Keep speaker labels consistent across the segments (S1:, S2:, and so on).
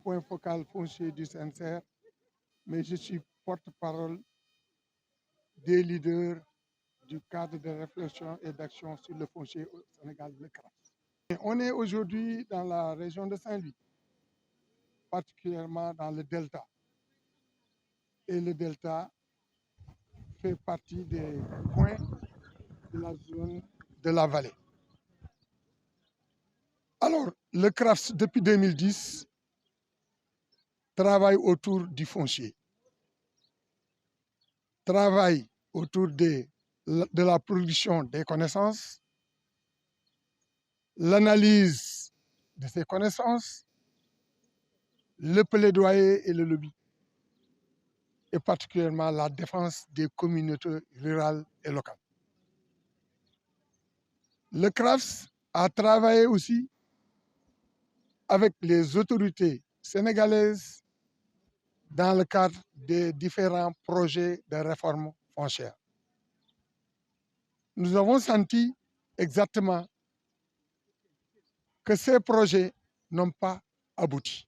S1: point focal foncier du CNCR, mais je suis porte-parole des leaders du cadre de réflexion et d'action sur le foncier au Sénégal, le CRAF. On est aujourd'hui dans la région de Saint-Louis, particulièrement dans le Delta. Et le Delta fait partie des points de la zone de la vallée. Alors, le CRAF, depuis 2010, travaille autour du foncier, travaille autour de la production des connaissances, l'analyse de ces connaissances, le plaidoyer et le lobby, et particulièrement la défense des communautés rurales et locales. Le CRAFS a travaillé aussi avec les autorités sénégalaises dans le cadre des différents projets de réforme foncière. Nous avons senti exactement que ces projets n'ont pas abouti.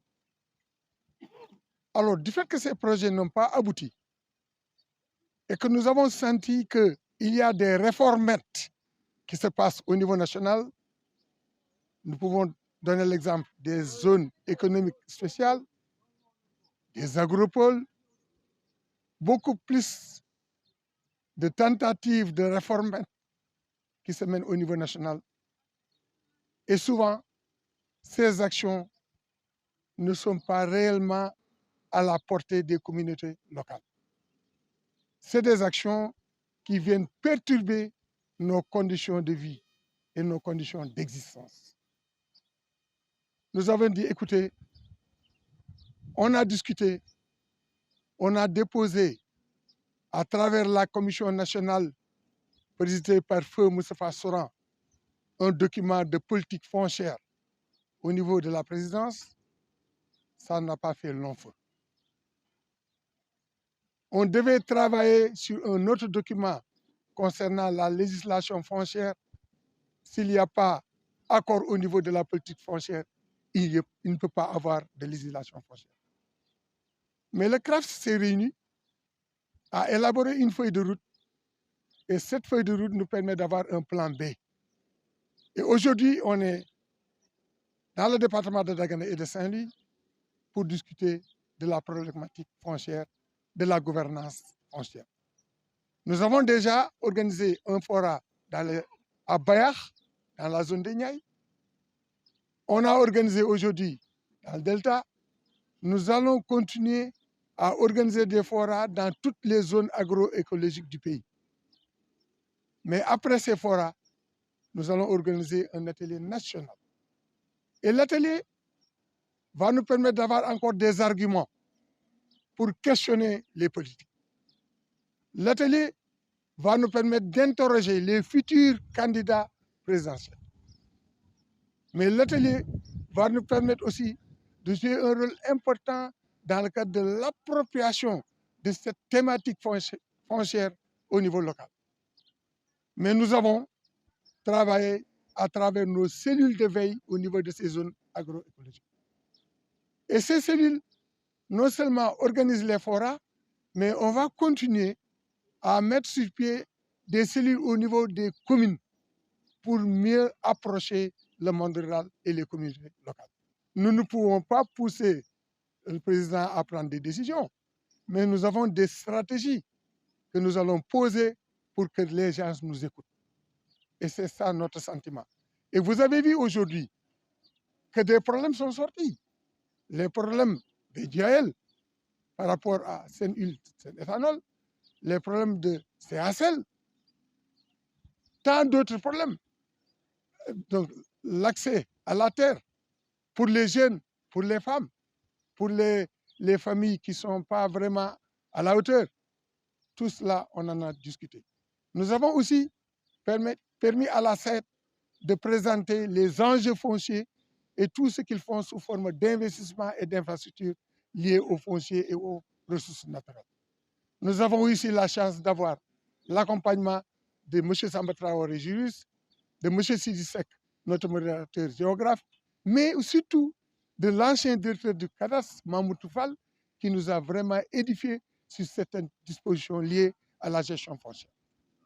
S1: Alors, du fait que ces projets n'ont pas abouti et que nous avons senti qu'il y a des réformettes qui se passent au niveau national, nous pouvons donner l'exemple des zones économiques spéciales, des agropoles, beaucoup plus de tentatives de réforme qui se mènent au niveau national. Et souvent, ces actions ne sont pas réellement à la portée des communautés locales. C'est des actions qui viennent perturber nos conditions de vie et nos conditions d'existence. Nous avons dit, écoutez, on a discuté, on a déposé à travers la Commission nationale présidée par Feu Moustapha Souran un document de politique foncière au niveau de la présidence. Ça n'a pas fait long feu. On devait travailler sur un autre document concernant la législation foncière. S'il n'y a pas accord au niveau de la politique foncière, il ne peut pas avoir de législation foncière. Mais le CRAF s'est réuni, a élaboré une feuille de route, et cette feuille de route nous permet d'avoir un plan B. Et aujourd'hui, on est dans le département de Dagana et de Saint-Louis pour discuter de la problématique foncière, de la gouvernance foncière. Nous avons déjà organisé un forum à Bayach, dans la zone de Niaï. On a organisé aujourd'hui dans le Delta. Nous allons continuer à organiser des forats dans toutes les zones agroécologiques du pays. Mais après ces forats, nous allons organiser un atelier national. Et l'atelier va nous permettre d'avoir encore des arguments pour questionner les politiques. L'atelier va nous permettre d'interroger les futurs candidats présidentiels. Mais l'atelier va nous permettre aussi de jouer un rôle important dans le cadre de l'appropriation de cette thématique foncière au niveau local. Mais nous avons travaillé à travers nos cellules de veille au niveau de ces zones agroécologiques. Et ces cellules, non seulement organisent les forats, mais on va continuer à mettre sur pied des cellules au niveau des communes pour mieux approcher le monde rural et les communautés locales. Nous ne pouvons pas pousser le président à prendre des décisions, mais nous avons des stratégies que nous allons poser pour que les gens nous écoutent. Et c'est ça notre sentiment. Et vous avez vu aujourd'hui que des problèmes sont sortis. Les problèmes de Diaël par rapport à Sen-Huile, Sen-Ethanol, les problèmes de CACL, tant d'autres problèmes. Donc, l'accès à la terre pour les jeunes, pour les femmes, pour les familles qui ne sont pas vraiment à la hauteur. Tout cela, on en a discuté. Nous avons aussi permis à la SED de présenter les enjeux fonciers et tout ce qu'ils font sous forme d'investissement et d'infrastructures liées aux fonciers et aux ressources naturelles. Nous avons aussi la chance d'avoir l'accompagnement de M. Samba Traoré, juriste, de M. Sidi Sek, notre modérateur géographe, mais surtout de l'ancien directeur du cadastre, Mahmoud Fall, qui nous a vraiment édifiés sur certaines dispositions liées à la gestion foncière.